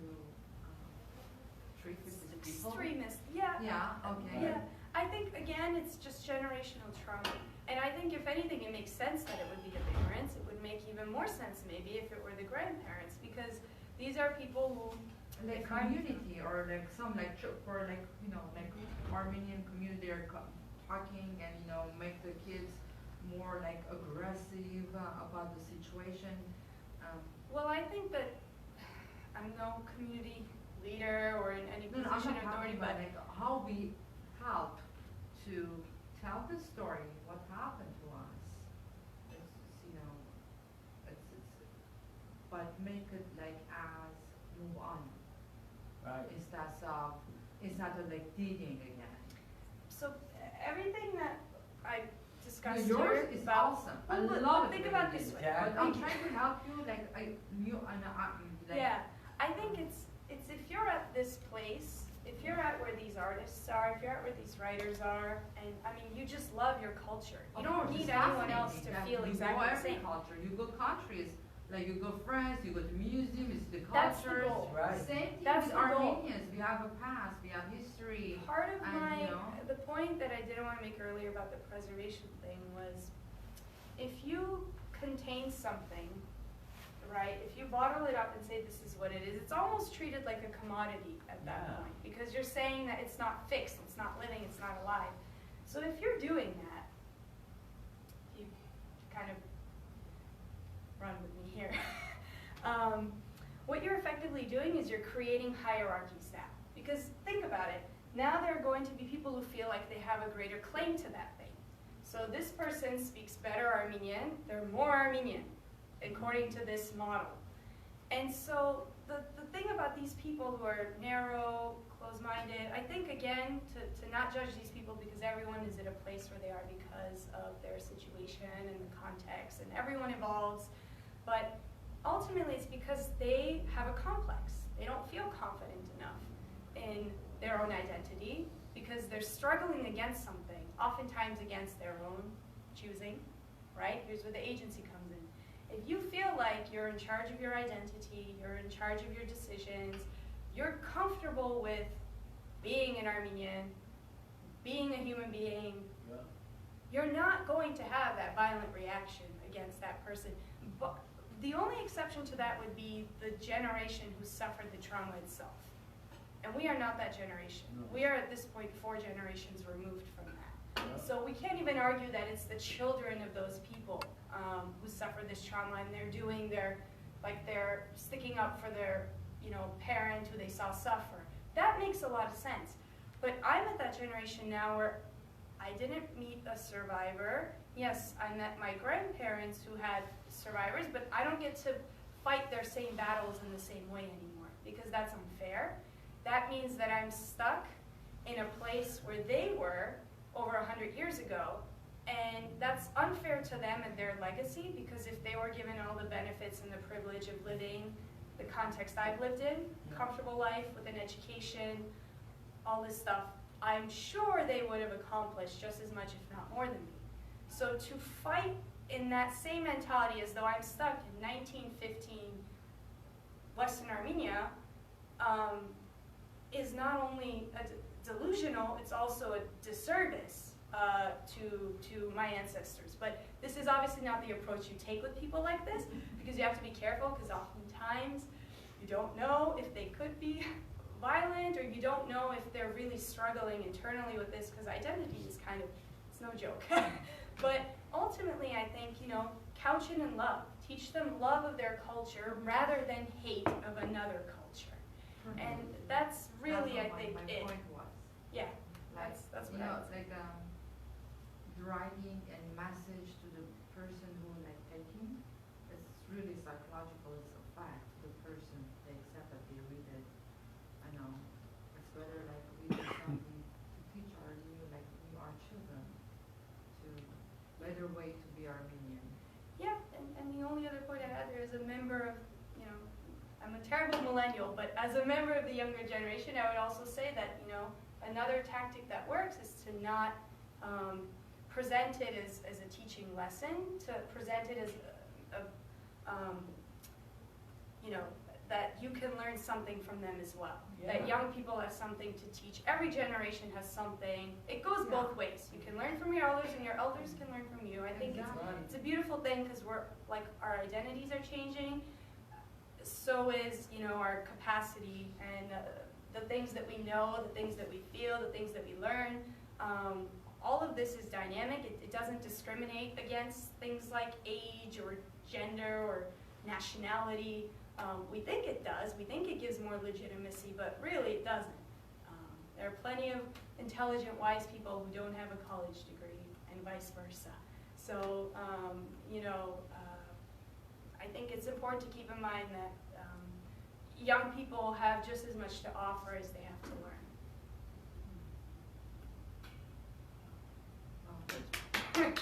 Speaker 6: treat these people.
Speaker 1: Extremist. Yeah.
Speaker 6: Yeah, okay.
Speaker 1: Yeah. I think, again, it's just generational trauma. And I think, if anything, it makes sense that it would be of ignorance. It make even more sense maybe if it were the grandparents, because these are people who,
Speaker 6: like community, or like some like for like like Armenian community are talking and make the kids more like aggressive about the situation.
Speaker 1: Well, I think that I'm no community leader or in any
Speaker 6: No, I'm
Speaker 1: position
Speaker 6: not
Speaker 1: of authority,
Speaker 6: talking
Speaker 1: but
Speaker 6: about like how we help to tell the story, what happened to us. It's but make it like as move on.
Speaker 2: Right.
Speaker 6: Instead of like digging again.
Speaker 1: so everything that I discussed
Speaker 6: Yours
Speaker 1: here
Speaker 6: is
Speaker 1: about,
Speaker 6: awesome.
Speaker 1: well,
Speaker 6: I
Speaker 1: but
Speaker 6: love it.
Speaker 1: think
Speaker 6: when
Speaker 1: about
Speaker 6: you
Speaker 1: this
Speaker 6: do
Speaker 1: way.
Speaker 6: that.
Speaker 2: Exactly.
Speaker 6: But I'm trying to help you, like
Speaker 1: yeah, I think it's if you're at this place, if you're at where these artists are, if you're at where these writers are, and I mean, you just love your culture. You don't need anyone else to feel exactly the same.
Speaker 6: Culture. You go countries, like you go France, you go to museums, the
Speaker 1: That's the
Speaker 6: cultures.
Speaker 1: goal.
Speaker 2: Right.
Speaker 6: Same thing
Speaker 1: That's
Speaker 6: with
Speaker 1: the goal.
Speaker 6: Armenians. We have a past, we have history.
Speaker 1: Part of
Speaker 6: And,
Speaker 1: the point that I didn't want to make earlier about the preservation thing was, if you contain something, right, if you bottle it up and say this is what it is, it's almost treated like a commodity at that
Speaker 2: Yeah.
Speaker 1: point, because you're saying that it's not fixed, it's not living, it's not alive. So if you're doing that, you kind of run with me here. What you're effectively doing is you're creating hierarchies now. Because think about it, now there are going to be people who feel like they have a greater claim to that thing. So this person speaks better Armenian, they're more Armenian, according to this model. And so the thing about these people who are narrow, closed-minded, I think, again, to not judge these people because everyone is at a place where they are because of their situation and the context, and everyone evolves, but ultimately it's because they have a complex. They don't feel confident enough in their own identity because they're struggling against something, oftentimes against their own choosing, right? Here's where the agency comes in. If you feel like you're in charge of your identity, you're in charge of your decisions, you're comfortable with being an Armenian, being a human being,
Speaker 2: Yeah.
Speaker 1: you're not going to have that violent reaction against that person. But the only exception to that would be the generation who suffered the trauma itself. And we are not that generation.
Speaker 2: No.
Speaker 1: We are at this point 4 generations removed from that.
Speaker 2: Yeah.
Speaker 1: So we can't even argue that it's the children of those people who suffered this trauma and they're doing they're sticking up for their parent who they saw suffer. That makes a lot of sense. But I'm at that generation now where I didn't meet a survivor. Yes, I met my grandparents who had survivors, but I don't get to fight their same battles in the same way anymore because that's unfair. That means that I'm stuck in a place where they were over 100 years ago, and that's unfair to them and their legacy because if they were given all the benefits and the privilege of living the context I've lived in, comfortable life with an education, all this stuff, I'm sure they would have accomplished just as much, if not more than me. So to fight in that same mentality as though I'm stuck in 1915 Western Armenia is not only delusional, it's also a disservice to my ancestors. But this is obviously not the approach you take with people like this, because you have to be careful, because oftentimes you don't know if they could be violent, or you don't know if they're really struggling internally with this, because identity is it's no joke. But ultimately, I think, couch it in love. Teach them love of their culture rather than hate of another culture. And that's really, I think,
Speaker 6: my
Speaker 1: it.
Speaker 6: point was.
Speaker 1: Yeah,
Speaker 6: Like,
Speaker 1: that's what I would say.
Speaker 6: like writing a message to the person who taking, it's really psychological. It's a fact. The person, they accept that they read it. I know. It's better we do something to teach our our children to better way to be Armenian.
Speaker 1: Yeah, and the only other point I had there is a member of, I'm a terrible millennial, but as a member of the younger generation, I would also say that, another tactic that works is to not present it as a teaching lesson, to present it as that you can learn something from them as well.
Speaker 2: Yeah.
Speaker 1: That young people have something to teach. Every generation has something. It goes both ways. You can learn from your elders, and your elders can learn from you. I think it's a beautiful thing because we're like our identities are changing. So is our capacity and the things that we know, the things that we feel, the things that we learn. All of this is dynamic. It doesn't discriminate against things like age or gender or nationality. We think it does. We think it gives more legitimacy, but really it doesn't. There are plenty of intelligent, wise people who don't have a college degree, and vice versa. So, I think it's important to keep in mind that young people have just as much to offer as they have to learn.
Speaker 6: Oh,